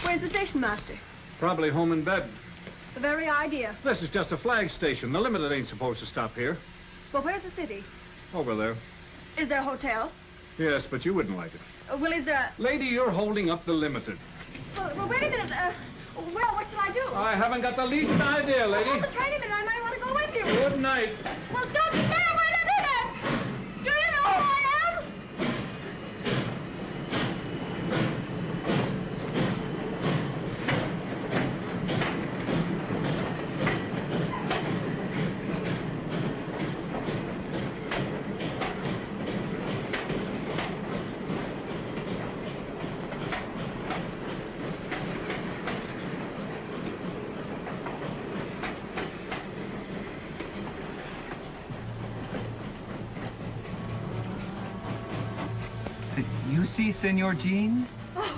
Where's the station master? Probably home in bed. The very idea. This is just a flag station. The Limited ain't supposed to stop here. But where's the city? Over there. Is there a hotel? Yes, but you wouldn't like it. Well, is there a... Lady, you're holding up the Limited. Well, wait a minute. Well, what shall I do? I haven't got the least idea, lady. Oh, but wait a minute. I might want to go with you. Good night. Well, just stay. Wait a minute. Do you know who I am? You see, Senor Jean? Oh.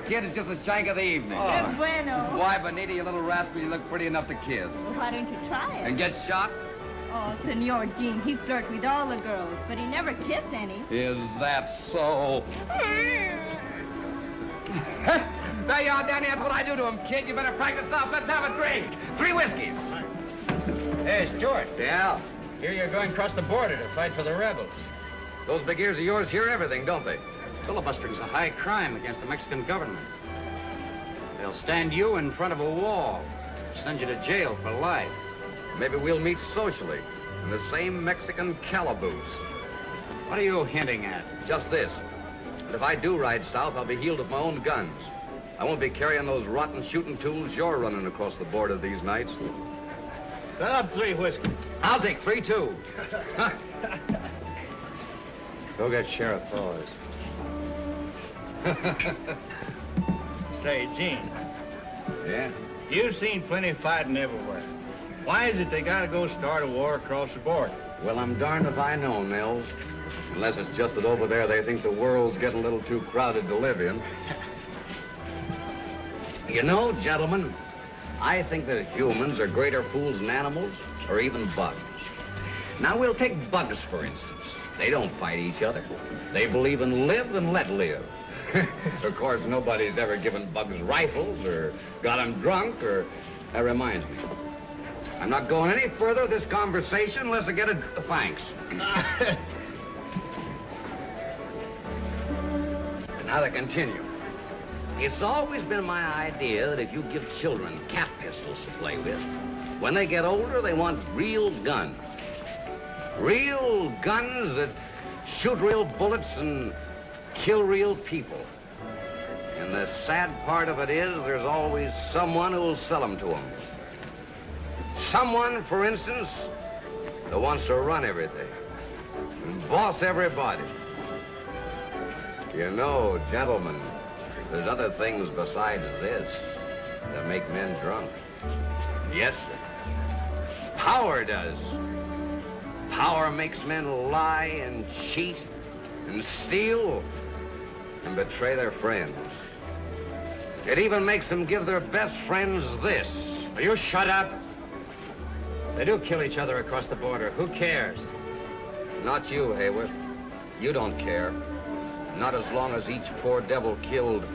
Kid, it's just the shank of the evening. Oh. Bueno. Why, Bonita, you little rascal, you look pretty enough to kiss. Well, why don't you try it? And get shot? Oh, Senor Jean, he flirts with all the girls, but he never kissed any. Is that so? There you are, Danny. That's what I do to him, kid. You better practice up. Let's have a drink. 3 whiskeys. Hey, Stuart. Yeah? Here you're going across the border to fight for the rebels. Those big ears of yours hear everything, don't they? Filibustering's a high crime against the Mexican government. They'll stand you in front of a wall, send you to jail for life. Maybe we'll meet socially in the same Mexican calaboose. What are you hinting at? Just this. That if I do ride south, I'll be healed with my own guns. I won't be carrying those rotten shooting tools you're running across the border these nights. Set up 3 whiskeys. I'll take 3, too. Go get Sheriff Thor's. Say, Gene. Yeah? You've seen plenty of fighting everywhere. Why is it they gotta go start a war across the border? Well, I'm darned if I know, Nels. Unless it's just that over there they think the world's getting a little too crowded to live in. You know, gentlemen, I think that humans are greater fools than animals or even bugs. Now, we'll take bugs, for instance. They don't fight each other. They believe in live and let live. Of course, nobody's ever given bugs rifles or got them drunk or... That reminds me. I'm not going any further with this conversation unless I get a thanks. Now to continue. It's always been my idea that if you give children cap pistols to play with, when they get older, they want real guns. Real guns that shoot real bullets and kill real people. And the sad part of it is there's always someone who'll sell them to them. Someone, for instance, that wants to run everything and boss everybody. You know, gentlemen, there's other things besides this that make men drunk. Yes, sir. Power does. Power makes men lie and cheat and steal and betray their friends. It even makes them give their best friends this. Will you shut up? They do kill each other across the border. Who cares? Not you, Hayworth. You don't care. Not as long as each poor devil killed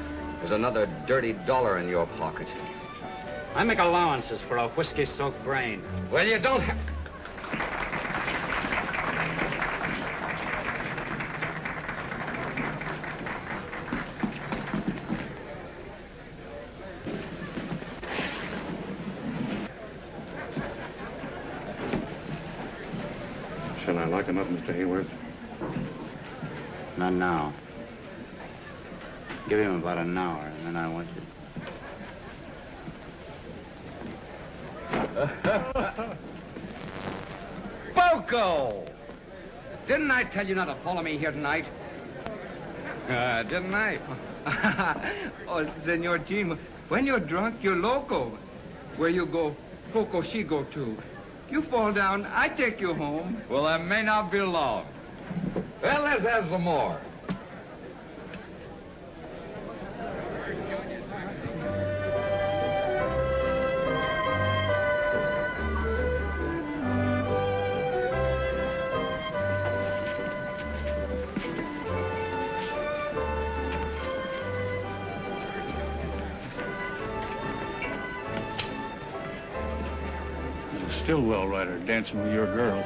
is another dirty dollar in your pocket. I make allowances for a whiskey-soaked brain. Well, you don't have... Shall I lock him up, Mr. Hayworth? Not now. Give him about an hour, and then I want you. Boko! Didn't I tell you not to follow me here tonight? Didn't I? Oh, Senor Jean, when you're drunk, you're loco. Where you go, Poco she go too. You fall down, I take you home. Well, that may not be long. Well, let's have some more. Stillwell rider dancing with your girl.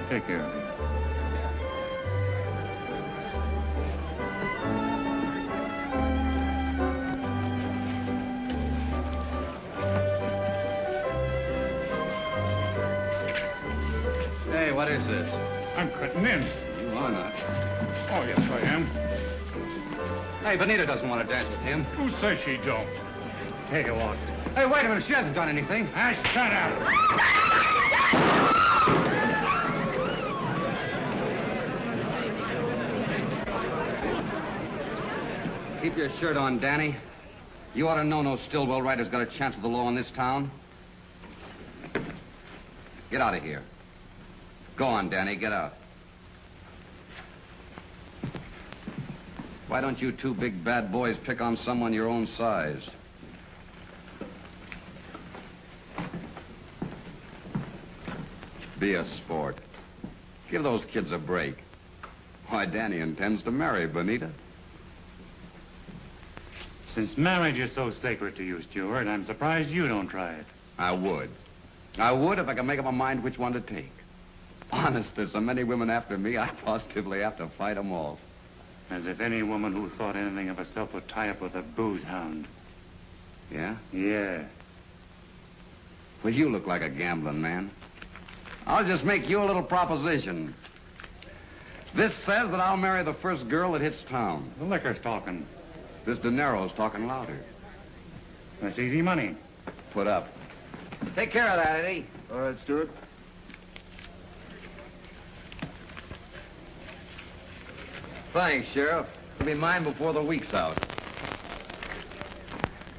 Take care of him. Hey, what is this? I'm cutting in. You are not. Oh, yes, I am. Hey, Benita doesn't want to dance with him. Who says she don't? Take a walk. Hey, wait a minute. She hasn't done anything. Ah, shut up. Keep your shirt on, Danny. You ought to know no Stillwell rider's got a chance with the law in this town. Get out of here. Go on, Danny. Get out. Why don't you two big bad boys pick on someone your own size? Be a sport. Give those kids a break. Why, Danny intends to marry Benita. Since marriage is so sacred to you, Stuart, I'm surprised you don't try it. I would. I would if I could make up my mind which one to take. Honest, there's so many women after me, I positively have to fight them off. As if any woman who thought anything of herself would tie up with a booze hound. Yeah? Yeah. Well, you look like a gambling man. I'll just make you a little proposition. This says that I'll marry the first girl that hits town. The liquor's talking. This dinero's talking louder. That's easy money. Put up. Take care of that, Eddie. All right, Stuart. Thanks, Sheriff. It'll be mine before the week's out.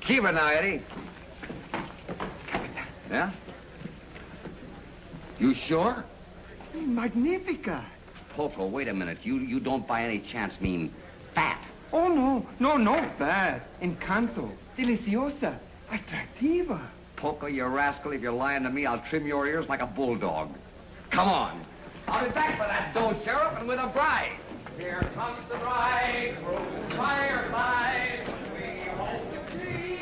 Keep it now, Eddie. Yeah? You sure? Magnifica. Poco, wait a minute. You don't by any chance mean fat. Oh, no bad. Encanto. Deliciosa. Atractiva. Poco, you rascal, if you're lying to me, I'll trim your ears like a bulldog. Come on. I'll be back for that dough, Sheriff, and with a bride. Here comes the bride, through fireside. We hope to see.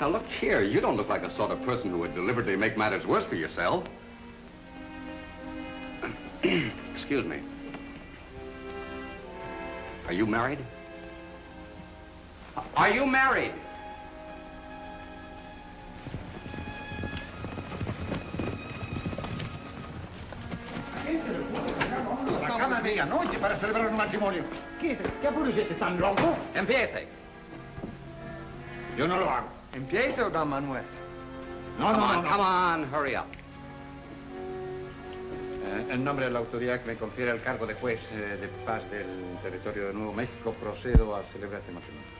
Now, look here. You don't look like the sort of person who would deliberately make matters worse for yourself. Excuse me. Are you married? Are you married? La cama è medianoche para celebrar un matrimonio. ¿Qué apuro siete tan loco? Empiece. Yo no lo hago. Empiece, don Manuel. No, Come on, hurry up. En nombre de la autoridad que me confiere el cargo de juez de paz del territorio de Nuevo México, procedo a celebrar este matrimonio.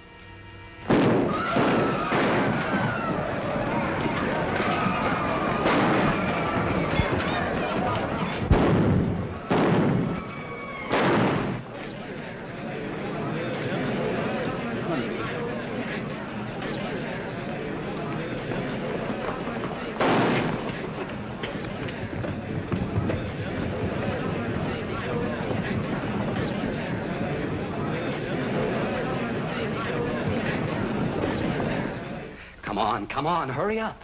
Come on, hurry up.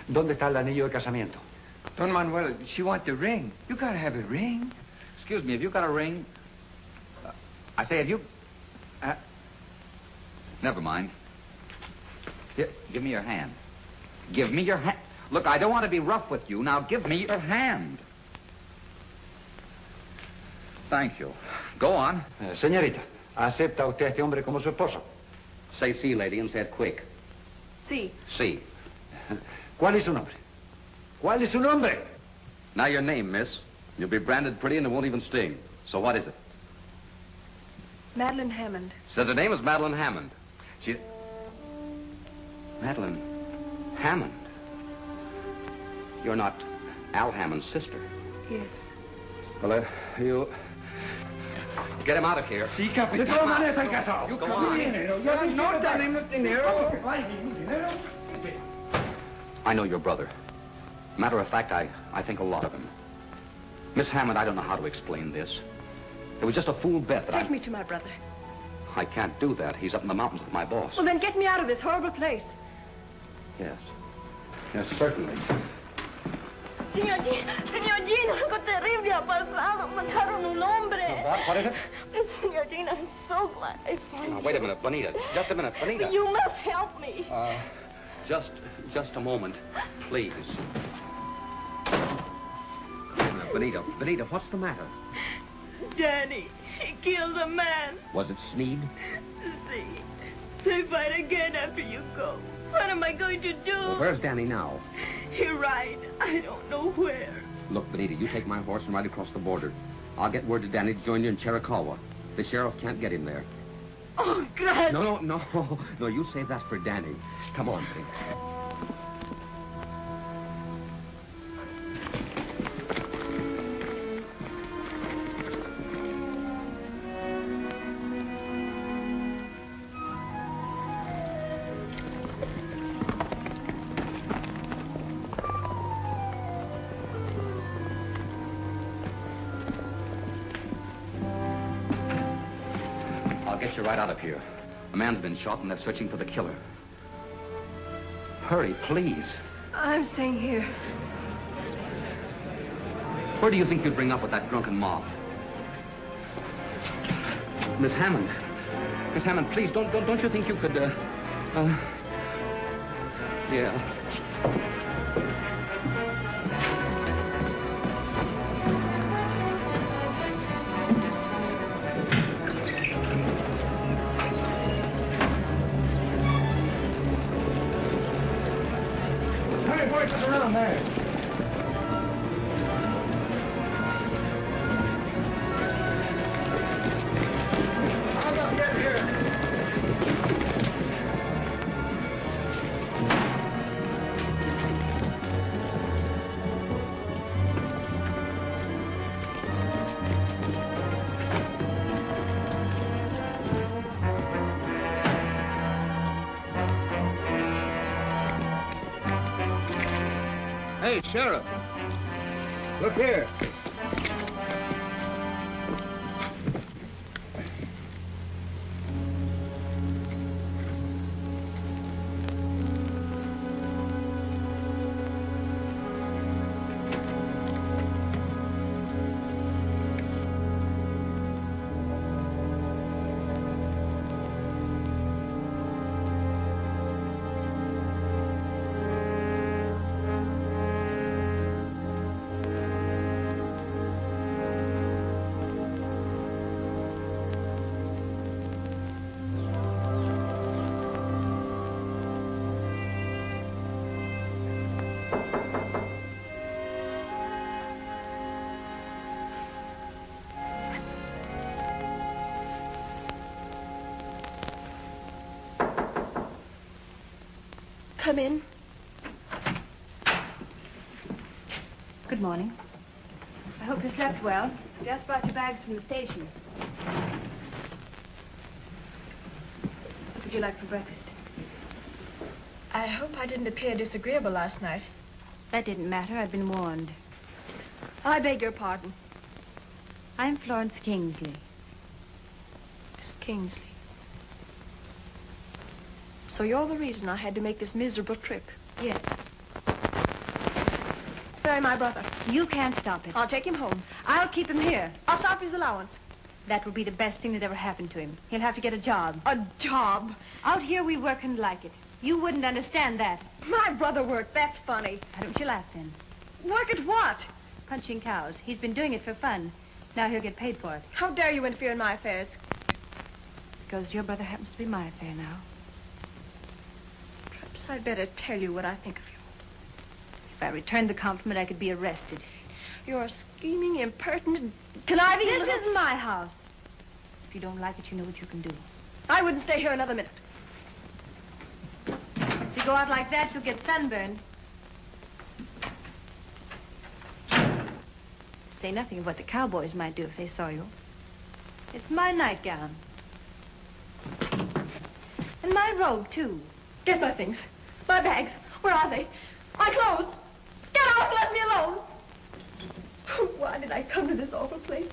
¿Dónde está el anillo de casamiento? Don Manuel, she wants the ring. You gotta have a ring. Excuse me, have you got a ring? I say, have you... never mind. Here, give me your hand. Give me your hand. Look, I don't want to be rough with you. Now, give me your hand. Thank you. Go on. Señorita, ¿acepta usted a este hombre como su esposo? Say sí, lady, and say it quick. Sí. Sí. ¿Cuál es su nombre? ¿Cuál es su nombre? Now your name, miss. You'll be branded pretty and it won't even sting. So what is it? Madeline Hammond. Says her name is Madeline Hammond. She... Madeline Hammond? You're not Al Hammond's sister. Yes. Well, you... Get him out of here. Sí, capitán. De todas maneras están casados. You come on. No tenemos dinero. I know your brother. Matter of fact, I think a lot of him. Miss Hammond, I don't know how to explain this. It was just a fool bet that Take me to my brother. I can't do that. He's up in the mountains with my boss. Well, then get me out of this horrible place. Yes. Yes, certainly. Señor Jean, algo terrible ha pasado. Mataron un hombre. What is it? Señor Jean, I'm so glad I found you. Now, wait a minute, Bonita. Just a minute, Bonita. You must help me. Just a moment, please. Bonita, what's the matter? Danny, he killed a man. Was it Sneed? See, they fight again after you go. What am I going to do? Well, where's Danny now? He ride. I don't know where. Look, Bonita, you take my horse and ride across the border. I'll get word to Danny to join you in Chiricahua. The sheriff can't get him there. Oh, God. No, you save that for Danny. Come on, Bonita. Get you right out of here. A man's been shot and they're searching for the killer. Hurry, please. I'm staying here. Where do you think you'd bring up with that drunken mob? Miss Hammond. Miss Hammond, please, don't you think you could, yeah. Around there. How's up get here? Hey, Sheriff. Look here. Come in. Good morning. I hope you slept well. Just brought your bags from the station. What would you like for breakfast? I hope I didn't appear disagreeable last night. That didn't matter. I'd been warned. I beg your pardon. I'm Florence Kingsley. Miss Kingsley. So you're the reason I had to make this miserable trip. Yes. Marry my brother. You can't stop it. I'll take him home. I'll keep him here. I'll stop his allowance. That will be the best thing that ever happened to him. He'll have to get a job. A job? Out here, we work and like it. You wouldn't understand that. My brother worked. That's funny. Why don't you laugh, then? Work at what? Punching cows. He's been doing it for fun. Now he'll get paid for it. How dare you interfere in my affairs? Because your brother happens to be my affair now. Perhaps I'd better tell you what I think of you. If I returned the compliment, I could be arrested. You're a scheming, impertinent, conniving... This is my house. If you don't like it, you know what you can do. I wouldn't stay here another minute. If you go out like that, you'll get sunburned. Say nothing of what the cowboys might do if they saw you. It's my nightgown. And my robe, too. Get my things. My bags. Where are they? My clothes. Get out and let me alone. Why did I come to this awful place?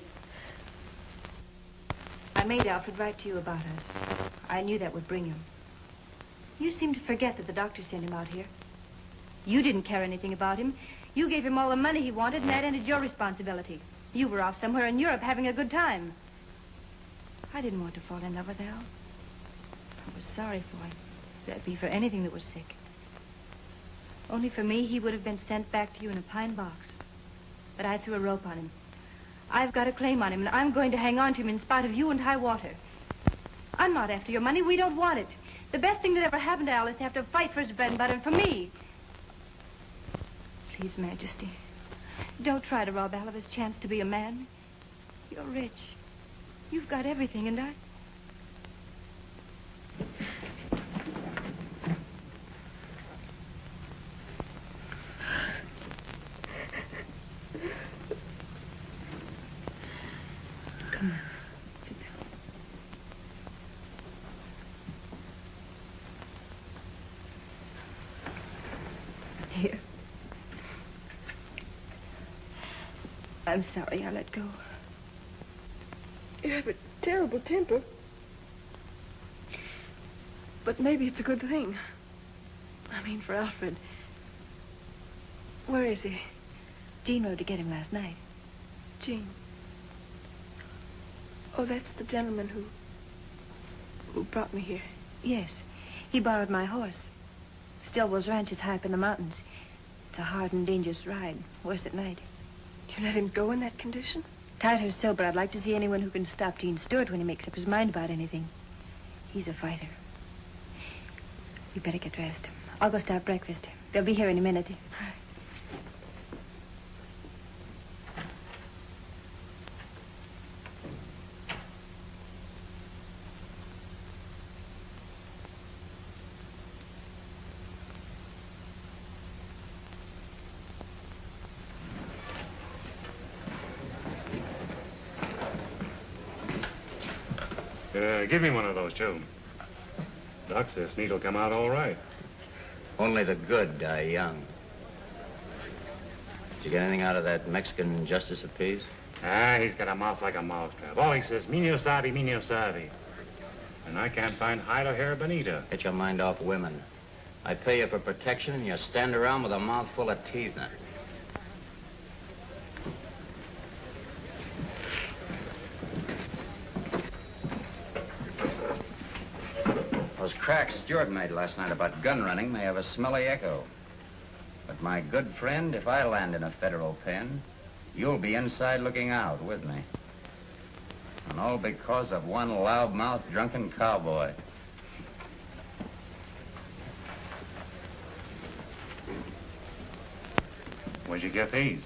I made Alfred write to you about us. I knew that would bring him. You seem to forget that the doctor sent him out here. You didn't care anything about him. You gave him all the money he wanted, and that ended your responsibility. You were off somewhere in Europe having a good time. I didn't want to fall in love with Al. I was sorry for him. That'd be for anything that was sick. Only for me, he would have been sent back to you in a pine box. But I threw a rope on him. I've got a claim on him, and I'm going to hang on to him in spite of you and high water. I'm not after your money. We don't want it. The best thing that ever happened to Al is to have to fight for his bread and butter, and for me. Please, Majesty, don't try to rob Al of his chance to be a man. You're rich. You've got everything, and I... Come on, sit down. Here. I'm sorry I let go. You have a terrible temper. But maybe it's a good thing. I mean, for Alfred. Where is he? Jean rode to get him last night. Jean. Oh, that's the gentleman who brought me here. Yes. He borrowed my horse. Stillwell's ranch is high up in the mountains. It's a hard and dangerous ride. Worse at night. You let him go in that condition? Tired or sober, I'd like to see anyone who can stop Gene Stewart when he makes up his mind about anything. He's a fighter. You better get dressed. I'll go start breakfast. They'll be here in a minute. All right. Give me one of those, too. Doc says Sneed'll come out all right. Only the good die young. Did you get anything out of that Mexican justice of peace? Ah, he's got a mouth like a mousetrap. All he says, "Minio sabe." And I can't find hide or hair bonita. Get your mind off women. I pay you for protection, and you stand around with a mouth full of teeth in it. Those cracks Stewart made last night about gun running may have a smelly echo. But my good friend, if I land in a federal pen, you'll be inside looking out with me. And all because of one loudmouth drunken cowboy. Where'd you get these?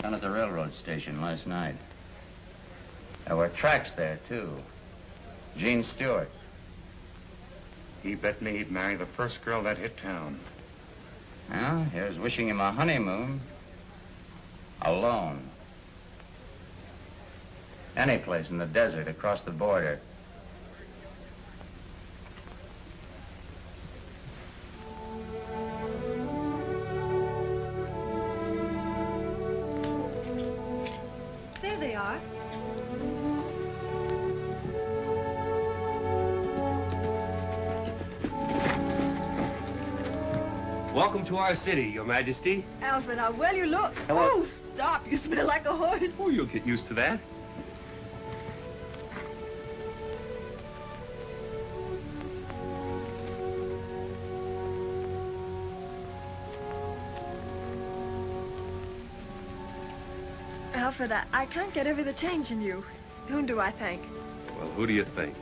Down at the railroad station last night. There were tracks there, too. Gene Stewart. He bet me he'd marry the first girl that hit town. Well, here's wishing him a honeymoon. Alone. Any place in the desert across the border. There they are. Welcome to our city, Your Majesty. Alfred, how well you look. Hello. Oh, stop. You smell like a horse. Oh, you'll get used to that. Alfred, I can't get over the change in you. Whom do I thank? Well, who do you think?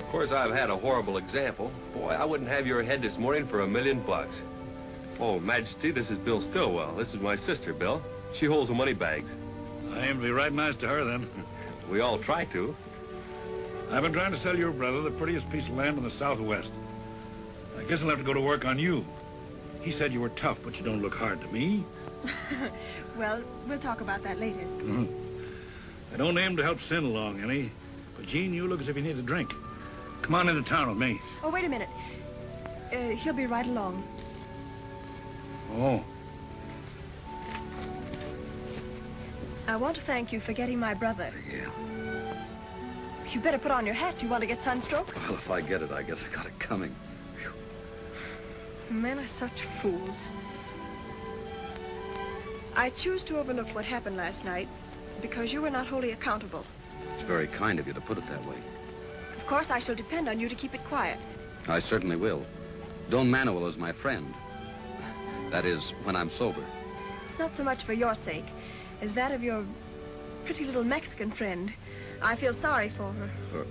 Of course, I've had a horrible example. Boy, I wouldn't have your head this morning for $1,000,000. Oh, Majesty, this is Bill Stillwell. This is my sister, Bill. She holds the money bags. I aim to be right nice to her, then. We all try to. I've been trying to sell your brother the prettiest piece of land in the Southwest. I guess I'll have to go to work on you. He said you were tough, but you don't look hard to me. Well, we'll talk about that later. I don't aim to help Sin along any, but Gene, you look as if you need a drink. Come on into town with me. Oh, wait a minute. He'll be right along. Oh. I want to thank you for getting my brother. Yeah. You better put on your hat. Do you want to get sunstroke? Well, if I get it, I guess I got it coming. Men are such fools. I choose to overlook what happened last night because you were not wholly accountable. It's very kind of you to put it that way. Of course, I shall depend on you to keep it quiet. I certainly will. Don Manuel is my friend. That is, when I'm sober. Not so much for your sake as that of your pretty little Mexican friend. I feel sorry for her.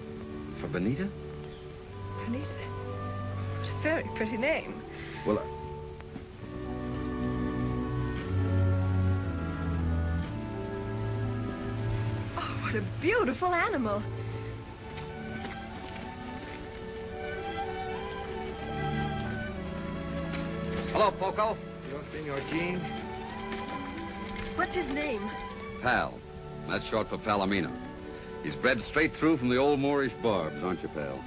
For Benita? Benita? What a very pretty name. Well, Oh, what a beautiful animal. Hello, Poco. Yo, Senor Gene. What's his name? Pal. That's short for Palomino. He's bred straight through from the old Moorish barbs, aren't you, pal?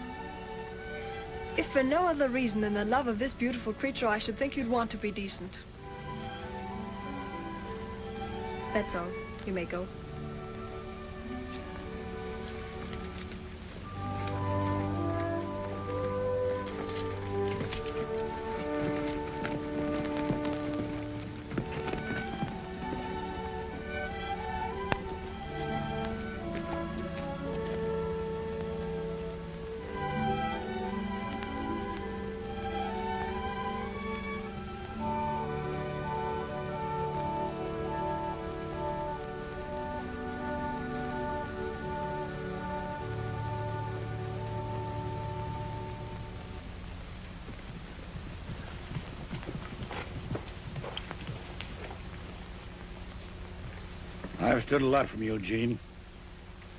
If for no other reason than the love of this beautiful creature, I should think you'd want to be decent. That's all. You may go. I've stood a lot from you, Gene.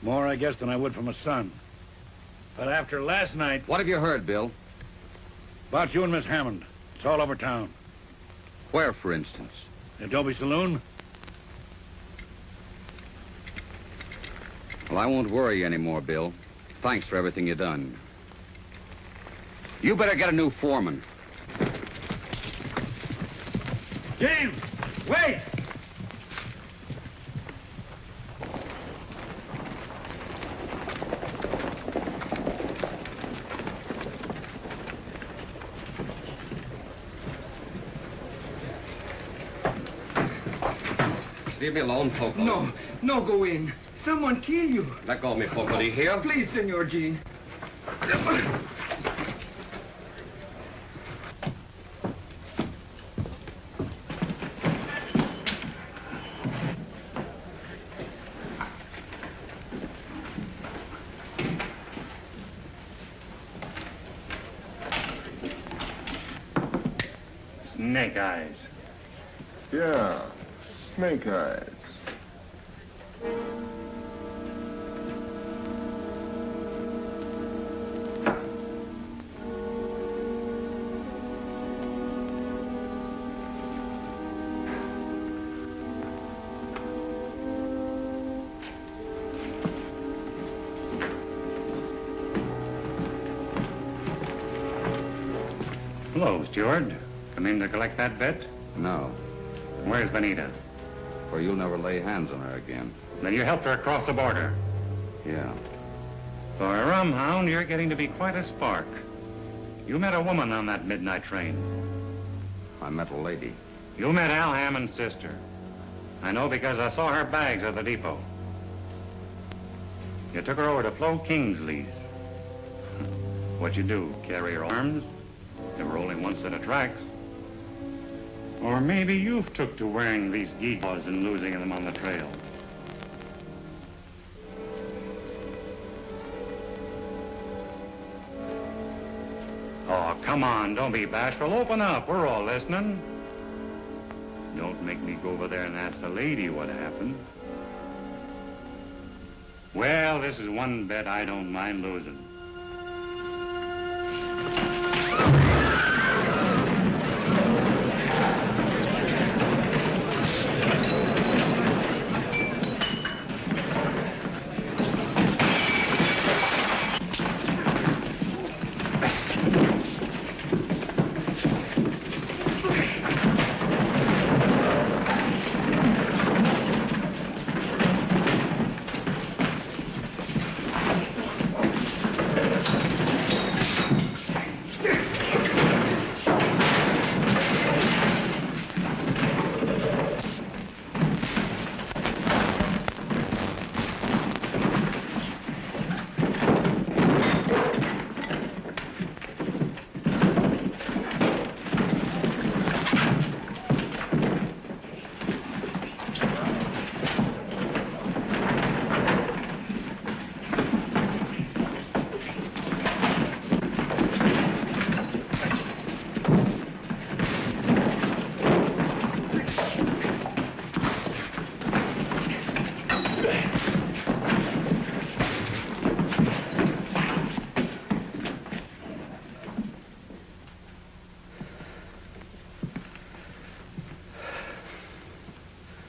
More, I guess, than I would from a son. But after last night... What have you heard, Bill? About you and Miss Hammond. It's all over town. Where, for instance? The Adobe Saloon? Well, I won't worry you anymore, Bill. Thanks for everything you've done. You better get a new foreman. James! Wait! Leave me alone, Poco. No, no, go in. Someone kill you. Let go of me, Poco. Do you hear? Please, Senor Gene. Snake eyes. Yeah, snake eyes. Hello, steward. Come in to collect that bet? No. Where's Benita? For you'll never lay hands on her again. Then you helped her across the border. Yeah. For a rum hound, you're getting to be quite a spark. You met a woman on that midnight train. I met a lady. You met Al Hammond's sister. I know because I saw her bags at the depot. You took her over to Flo Kingsley's. What'd you do, carry her arms? There were only one set of tracks. Or maybe you've took to wearing these gewgaws and losing them on the trail. Oh, come on, don't be bashful. Open up, we're all listening. Don't make me go over there and ask the lady what happened. Well, this is one bet I don't mind losing.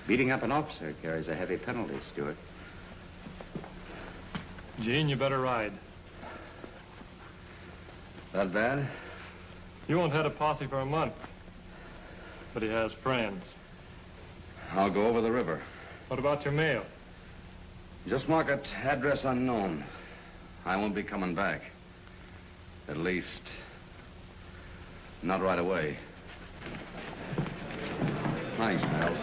Beating up an officer carries a heavy penalty, Stewart. Gene, you better ride. That bad? You won't have a posse for a month. But he has friends. I'll go over the river. What about your mail? Just mark it address unknown. I won't be coming back. At least, not right away. Thanks, Miles.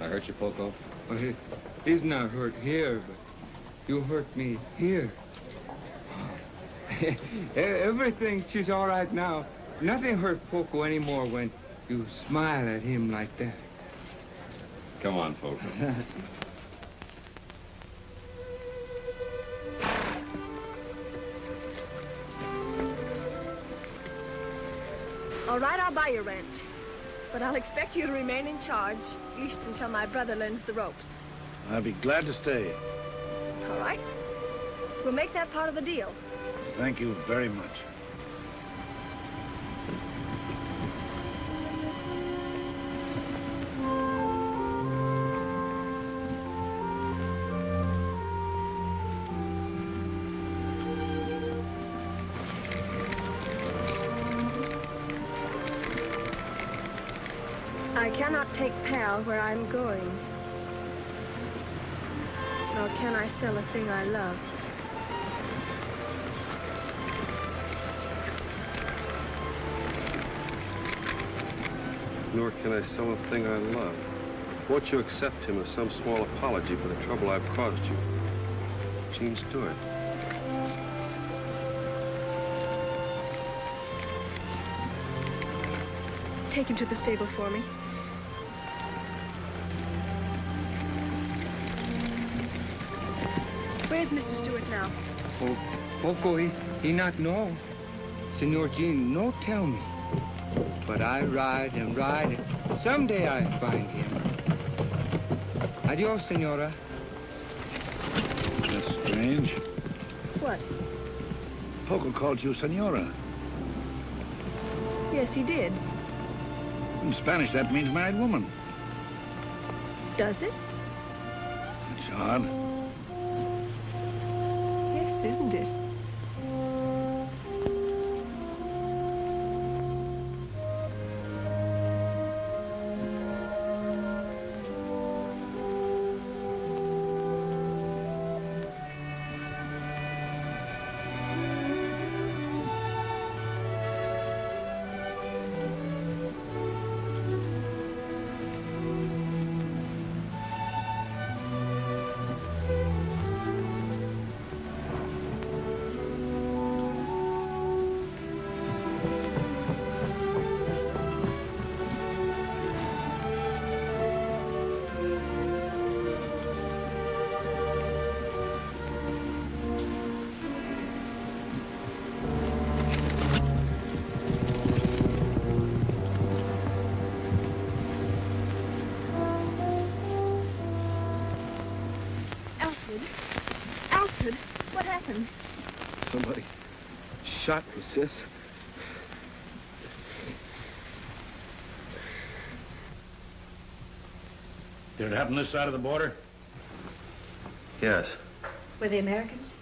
I hurt you, Poco? Well, he's not hurt here, but you hurt me here. Everything, she's all right now. Nothing hurt Poco anymore when you smile at him like that. Come on, Poco. All right, I'll buy your ranch. But I'll expect you to remain in charge, at least until my brother learns the ropes. I'll be glad to stay. All right? We'll make that part of the deal. Thank you very much. I cannot take Pal where I'm going. Nor can I sell a thing I love. Nor can I sell a thing I love. Won't you accept him as some small apology for the trouble I've caused you? Gene Stewart. Take him to the stable for me. Where's Mr. Stewart now? Oh, Poco, he not know. Senor Gene, no tell me. But I ride and ride, and someday I find him. Adios, senora. That's strange. What? Poco called you Senora. Yes, he did. In Spanish, that means married woman. Does it? It It's odd. Yes, isn't it? Alfred, what happened? Somebody shot me, sis. Did it happen this side of the border? Yes. Were they Americans?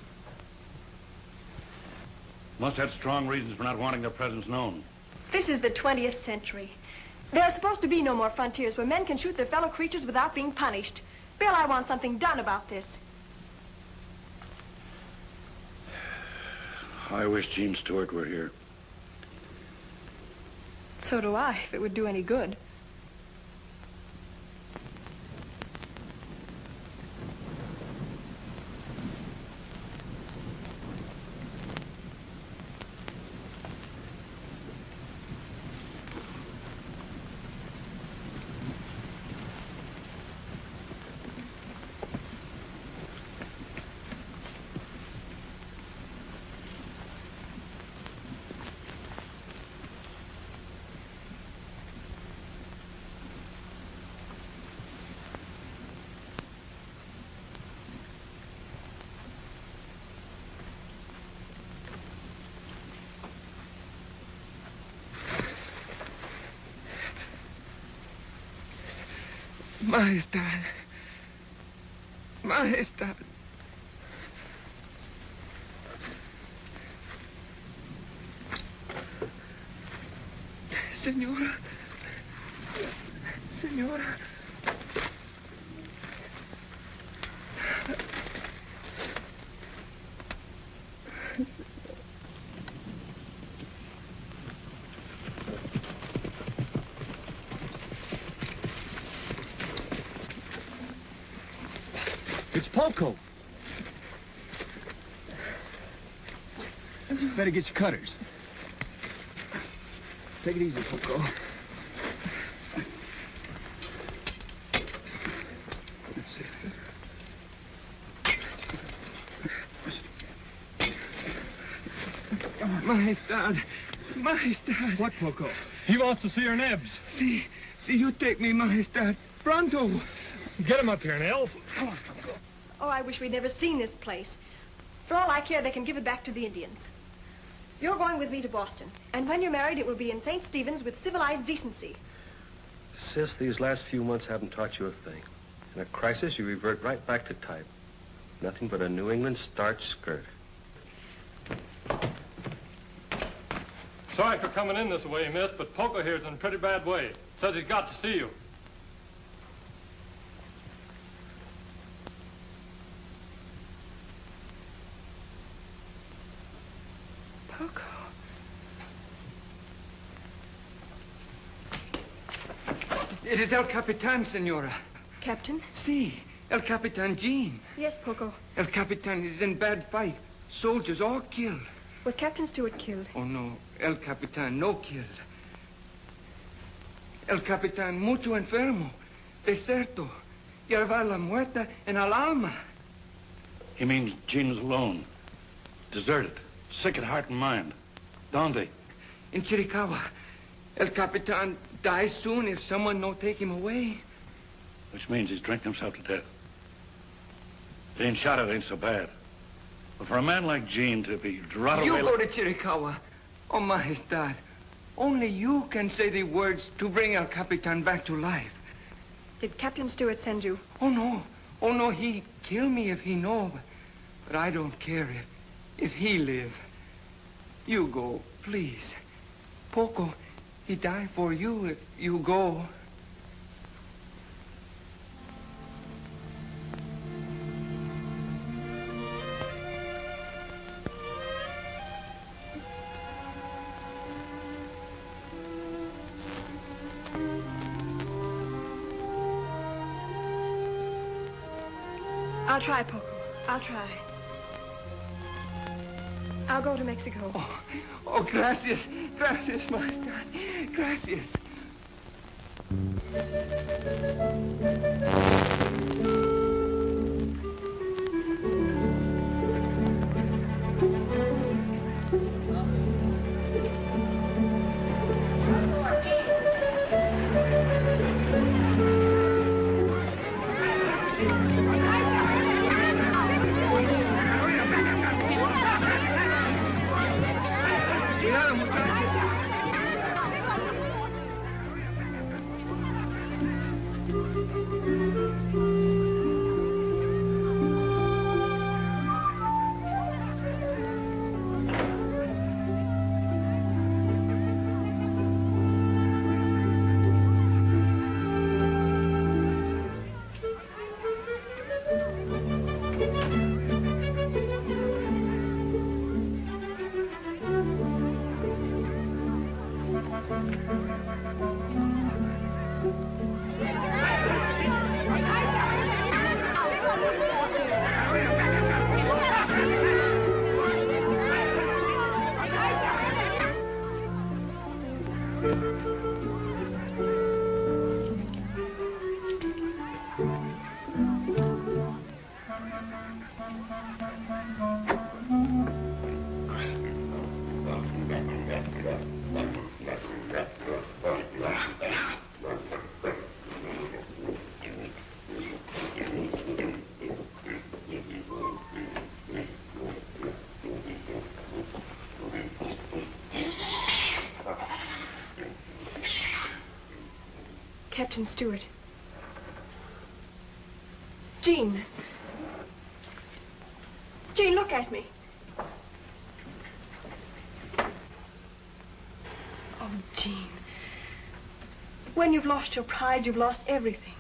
Must have strong reasons for not wanting their presence known. This is the 20th century. There are supposed to be no more frontiers where men can shoot their fellow creatures without being punished. Bill, I want something done about this. I wish Gene Stewart were here. So do I, if it would do any good. Majestad. Majestad. Señora. Señora. It's Poco. Better get your cutters. Take it easy, Poco. That's it. Majestad. Majestad. What, Poco? He wants to see her nibs. See, you take me, Majestad. Pronto. Get him up here, Nels. Come on, Poco. Oh, I wish we'd never seen this place. For all I care, they can give it back to the Indians. You're going with me to Boston. And when you're married, it will be in St. Stephen's with civilized decency. Sis, these last few months haven't taught you a thing. In a crisis, you revert right back to type. Nothing but a New England starch skirt. Sorry for coming in this way, miss, but Poco here's in a pretty bad way. Says he's got to see you. Poco. It is El Capitan, Senora. Captain? Si, El Capitan Jean. Yes, Poco. El Capitan is in bad fight. Soldiers all killed. Was Captain Stewart killed? Oh, no. El Capitan no killed. El Capitan mucho enfermo. Deserto. Lleva la muerta en el alma. He means Gene was alone. Deserted. Sick at heart and mind. Donde? In Chiricahua. El Capitan dies soon if someone no take him away. Which means he's drinking himself to death. Being shot at ain't so bad. But for a man like Gene to be run away... You go to Chiricahua. Oh, Majestad. Only you can say the words to bring El Capitan back to life. Did Captain Stewart send you? Oh, no. Oh, no, he kill me if he know, but I don't care if he live. You go, please. Poco, he die for you if you go. I'll try, Poco. I'll try. I'll go to Mexico. Oh, gracias. Gracias, Marta. Gracias. Captain Stewart. Jean. Jean, look at me. Oh, Jean. When you've lost your pride, you've lost everything.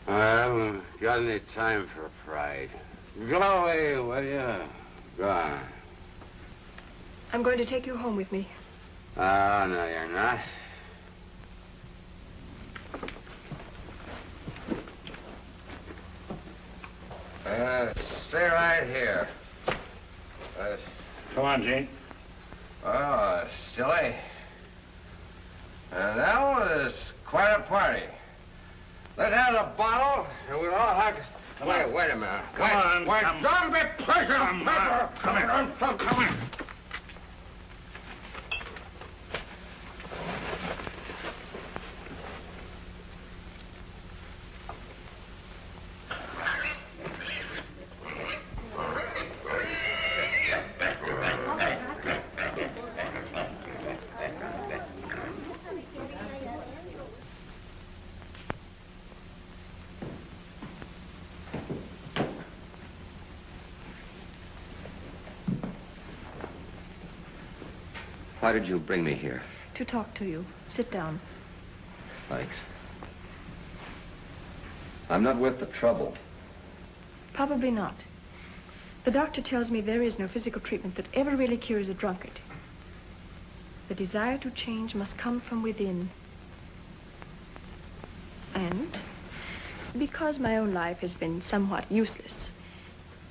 I haven't got any time for pride. Go away, will you? Go on. I'm going to take you home with me. Oh, no, you're not. Stay right here. Come on, Gene. Oh, silly. That was quite a party. Let's have a bottle, and we'll all have... Wait a minute. Come on. Don't be pushing. Come on. Come on. Why did you bring me here? To talk to you. Sit down. Thanks. I'm not worth the trouble. Probably not. The doctor tells me there is no physical treatment that ever really cures a drunkard. The desire to change must come from within. And because my own life has been somewhat useless,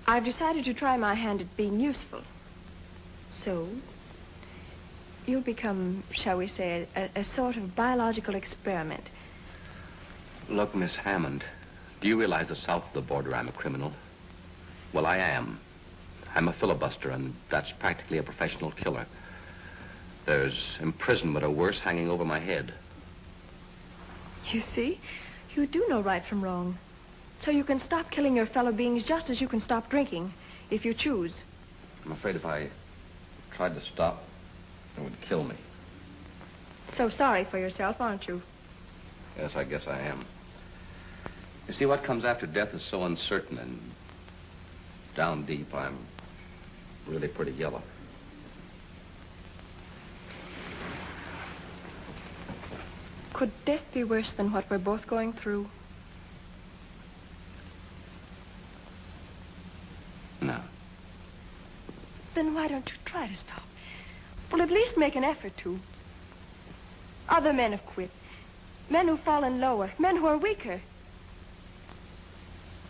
I've decided to try my hand at being useful. So, you'll become, shall we say, a sort of biological experiment. Look, Miss Hammond, do you realize that south of the border I'm a criminal? Well, I am. I'm a filibuster, and that's practically a professional killer. There's imprisonment or worse hanging over my head. You see, you do know right from wrong. So you can stop killing your fellow beings just as you can stop drinking, if you choose. I'm afraid if I tried to stop, it would kill me. So sorry for yourself, aren't you? Yes, I guess I am. You see, what comes after death is so uncertain, and down deep, I'm really pretty yellow. Could death be worse than what we're both going through? No. Then why don't you try to stop? Well, at least make an effort to. Other men have quit. Men who've fallen lower. Men who are weaker.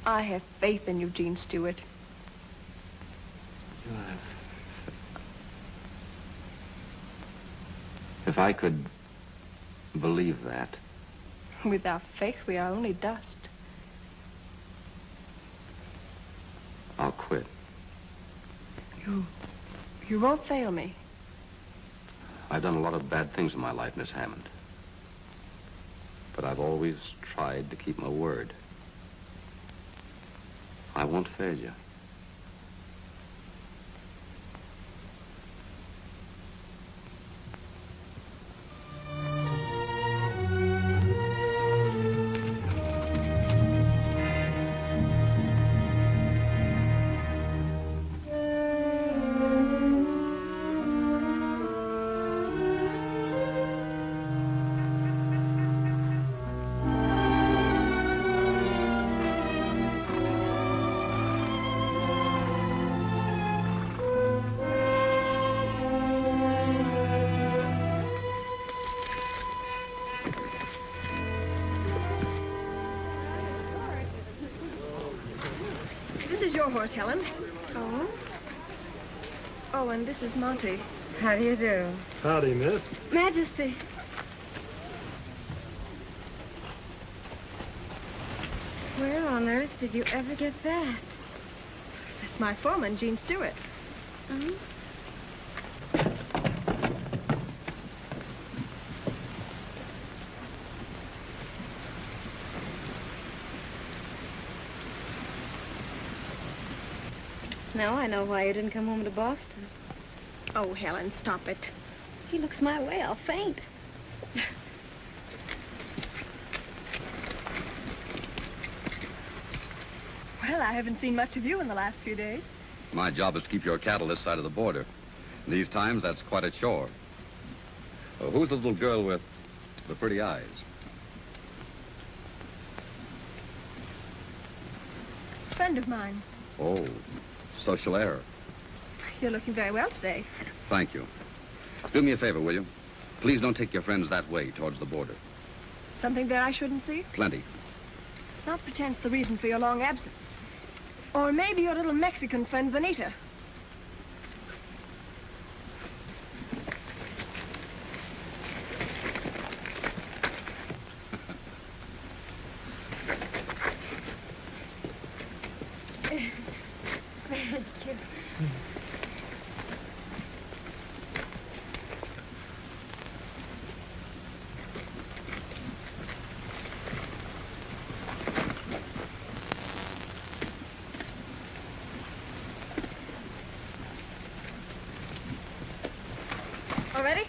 I have faith in Eugene Stewart. If I could believe that. Without faith, we are only dust. I'll quit. You won't fail me. I've done a lot of bad things in my life, Miss Hammond. But I've always tried to keep my word. I won't fail you. Your horse, Helen. Oh? Oh, and this is Monty. How do you do? Howdy, miss. Majesty. Where on earth did you ever get that? That's my foreman, Gene Stewart. Mm-hmm. Now I know why you didn't come home to Boston. Oh, Helen, stop it. He looks my way, I'll faint. Well, I haven't seen much of you in the last few days. My job is to keep your cattle this side of the border. In these times, that's quite a chore. Who's the little girl with the pretty eyes? A friend of mine. Oh, social error. You're looking very well today. Thank you. Do me a favor, will you? Please don't take your friends that way, towards the border. Something there I shouldn't see? Plenty. Not pretend's the reason for your long absence. Or maybe your little Mexican friend, Benita. Ready?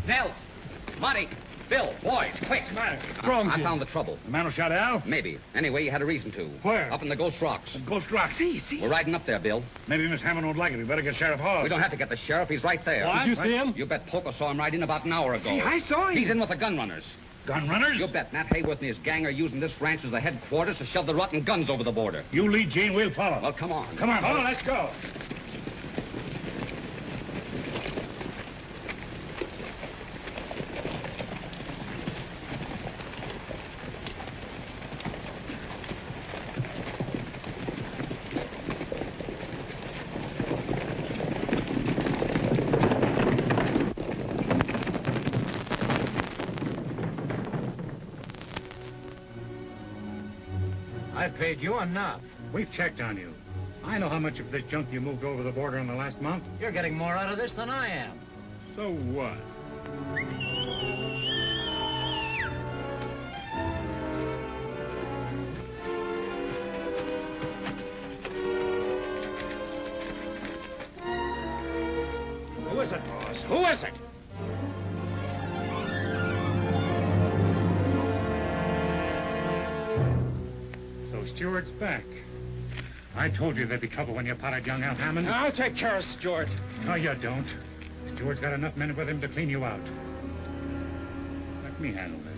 Nels! Monty! Bill! Boys, quick! What's the matter? What's wrong, I Jim? found the trouble. The man who shot Al? Maybe. Anyway, you had a reason to. Where? Up in the Ghost Rocks. Ghost Rock. See. We're riding up there, Bill. Maybe Miss Hammond won't like it. We better get Sheriff Hawes. We don't have to get the sheriff. He's right there. What? Did you see him? You bet Poker saw him right in about an hour ago. See, I saw him. He's in with the gun runners. Gun runners? You bet Nat Hayworth and his gang are using this ranch as the headquarters to shove the rotten guns over the border. You lead, Gene. We'll follow. Well, come on. Come on, let's go. I paid you enough. We've checked on you. I know how much of this junk you moved over the border in the last month. You're getting more out of this than I am. So what? is it, boss? Who is it? So Stewart's back. I told you there'd be trouble when you potted young Al Hammond. I'll take care of Stewart. No, you don't. Stewart's got enough men with him to clean you out. Let me handle this.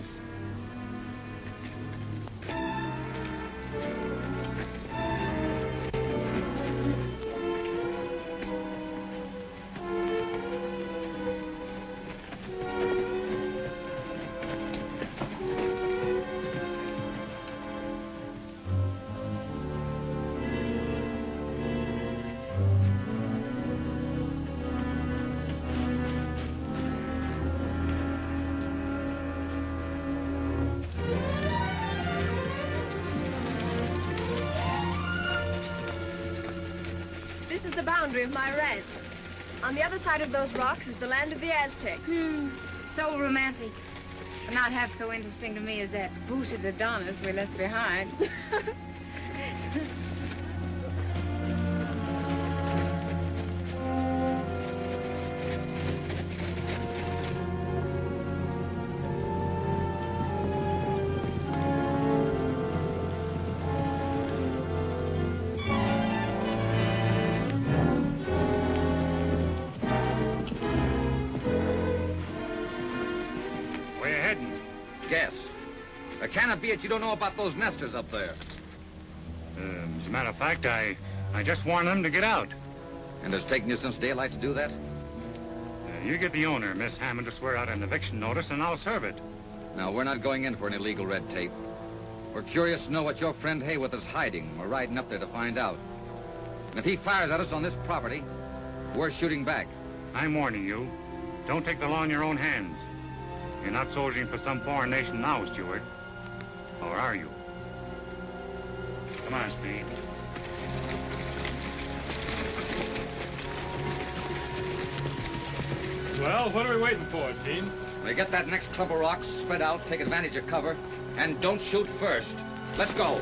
This is the boundary of my ranch. On the other side of those rocks is the land of the Aztecs. So romantic. But not half so interesting to me as that booted Adonis we left behind. Where you heading? Guess. Can it be that you don't know about those nesters up there? As a matter of fact, I just warned them to get out. And it's taken you since daylight to do that? You get the owner, Miss Hammond, to swear out an eviction notice, and I'll serve it. Now, we're not going in for any legal red tape. We're curious to know what your friend Hayworth is hiding. We're riding up there to find out. And if he fires at us on this property, we're shooting back. I'm warning you. Don't take the law in your own hands. You're not soldiering for some foreign nation now, Stewart. Or are you? Come on, Speed. Well, what are we waiting for, Dean? We get that next clump of rocks, spread out, take advantage of cover, and don't shoot first. Let's go.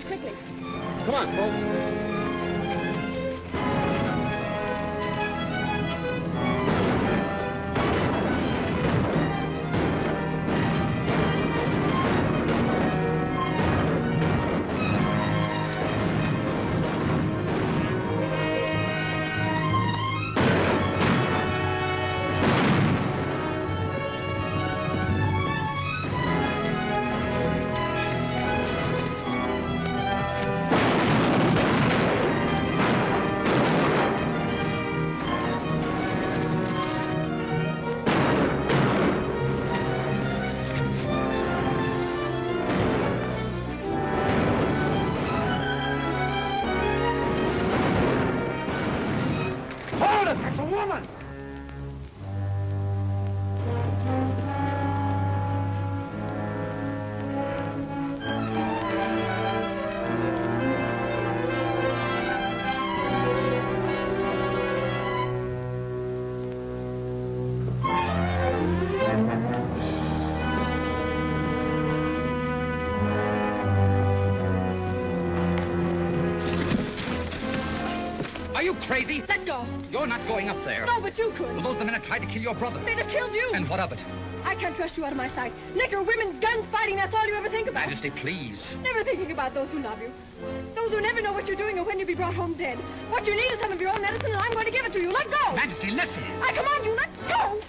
Quickly. Come on, folks. That's a woman! crazy? Let go. You're not going up there. No, but you could. Well, those are the men that tried to kill your brother. They'd have killed you. And what of it? I can't trust you out of my sight. Liquor, women, guns, fighting, that's all you ever think about. Majesty, please. Never thinking about those who love you. Those who never know what you're doing or when you'll be brought home dead. What you need is some of your own medicine, and I'm going to give it to you. Let go. Majesty, listen. I command you, let go.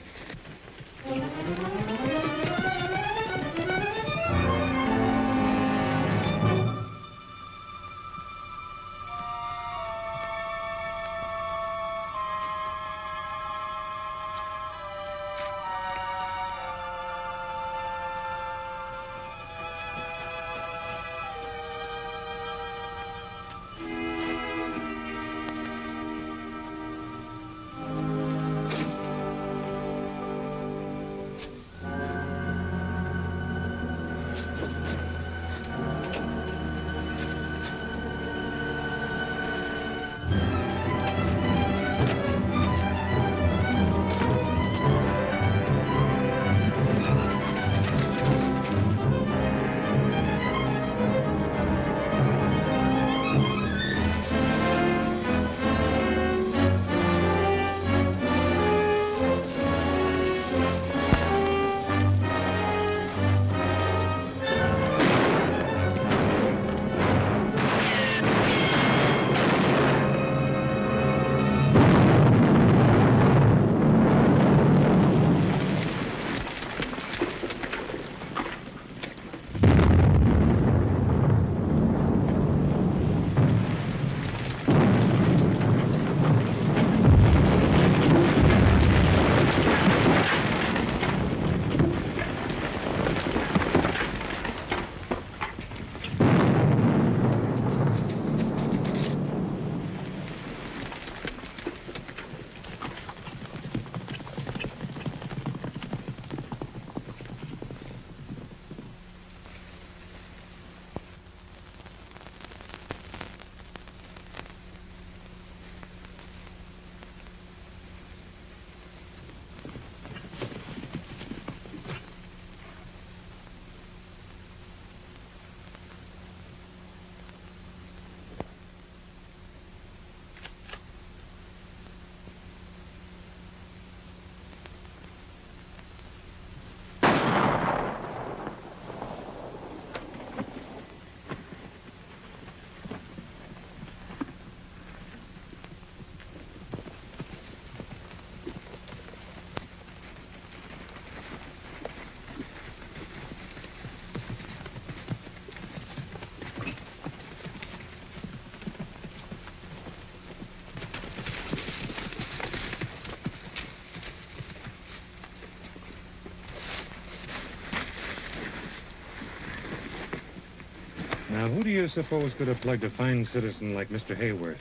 Now, who do you suppose could have plugged a fine citizen like Mr. Hayworth?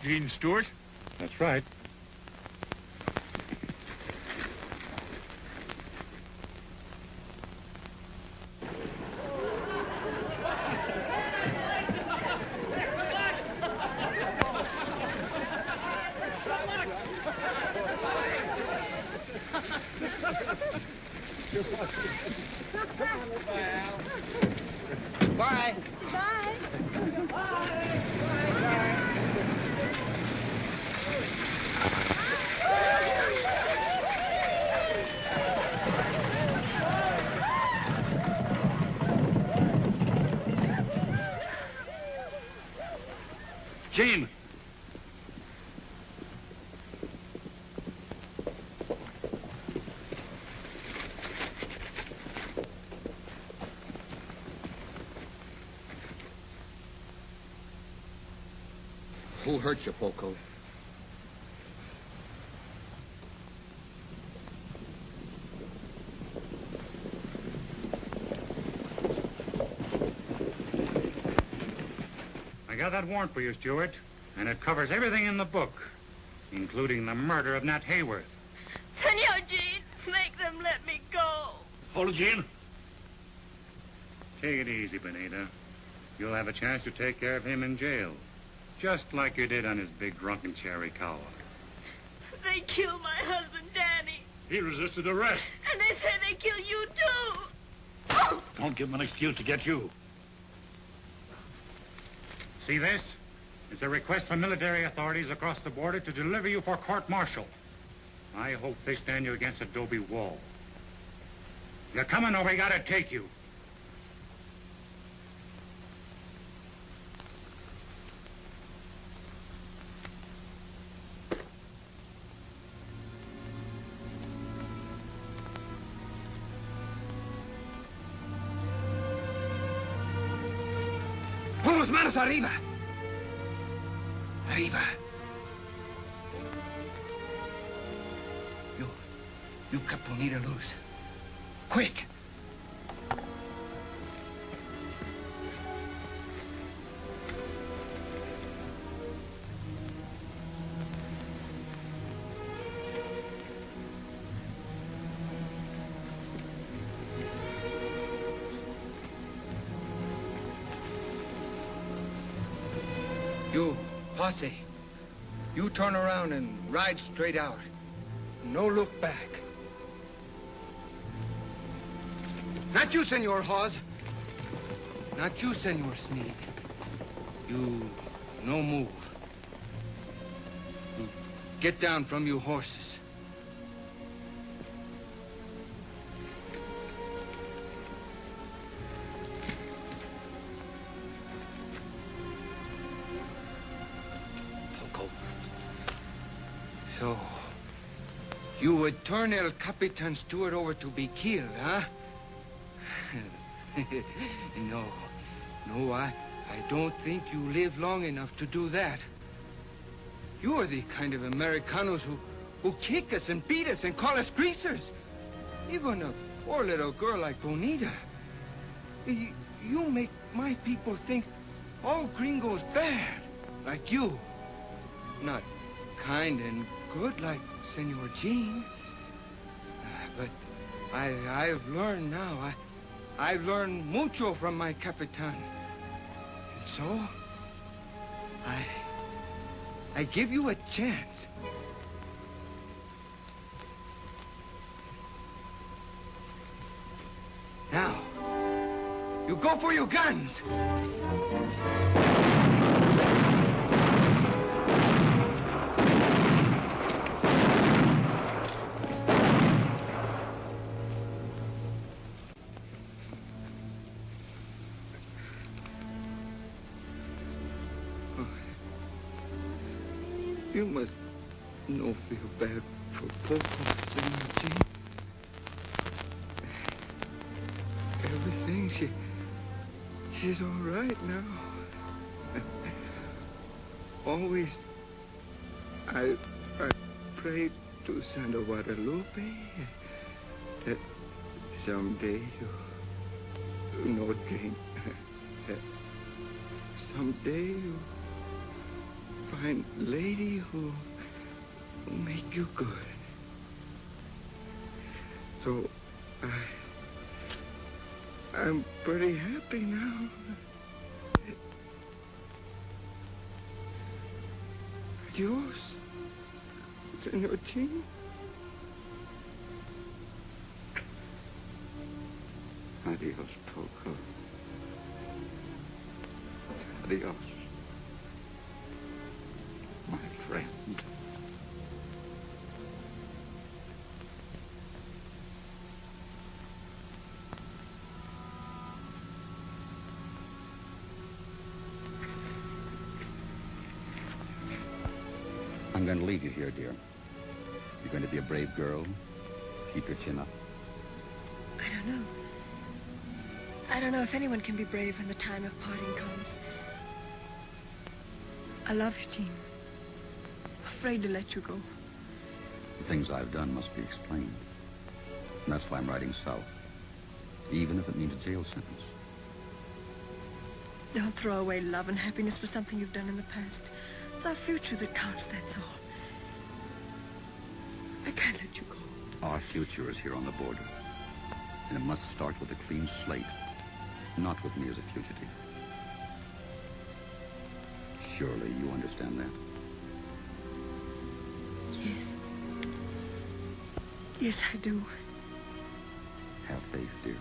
Gene Stewart? That's right. Bye. Bye. Gene! Who hurt you, Poco? I got that warrant for you, Stewart, and it covers everything in the book, including the murder of Nat Hayworth. Senor Gene, make them let me go. Hold it, Gene. Take it easy, Benita. You'll have a chance to take care of him in jail, just like you did on his big drunken Cherikawa. They killed my husband, Danny. He resisted arrest. And they say they kill you, too. Don't give him an excuse to get you. See this? It's a request from military authorities across the border to deliver you for court-martial. I hope they stand you against adobe wall. You're coming or we gotta take you. ¡Vamos, manos arriba! Arriba. You cut Bonita loose. Quick! You, posse, you turn around and ride straight out. No look back. Not you, Senor Hawes. Not you, Senor Sneak. You no move. You get down from you horses. So, you would turn El Capitan Stewart over to be killed, huh? No, I don't think you live long enough to do that. You are the kind of Americanos who kick us and beat us and call us greasers. Even a poor little girl like Bonita. You make my people think all gringos bad, like you. Not kind and good like Senor Jean. But I've learned now. I've learned mucho from my Capitan. And so, I give you a chance. Now, you go for your guns. You must no feel bad for Poco, Senor Jean. Everything, she's all right now. Always, I prayed to Santa Guadalupe that someday you know, Jane, someday you find lady who make you good. So I'm pretty happy now. Adios, Senor Jean. Adios, Poco. Adios, my friend. I'm going to leave you here, dear. You're going to be a brave girl. Keep your chin up. I don't know if anyone can be brave when the time of parting comes. I love you, Jean. Afraid to let you go. The things I've done must be explained. And that's why I'm riding south. Even if it means a jail sentence. Don't throw away love and happiness for something you've done in the past. It's our future that counts, that's all. I can't let you go. Our future is here on the border. And it must start with a clean slate. Not with me as a fugitive. Surely you understand that? Yes. Yes, I do. Have faith, dear.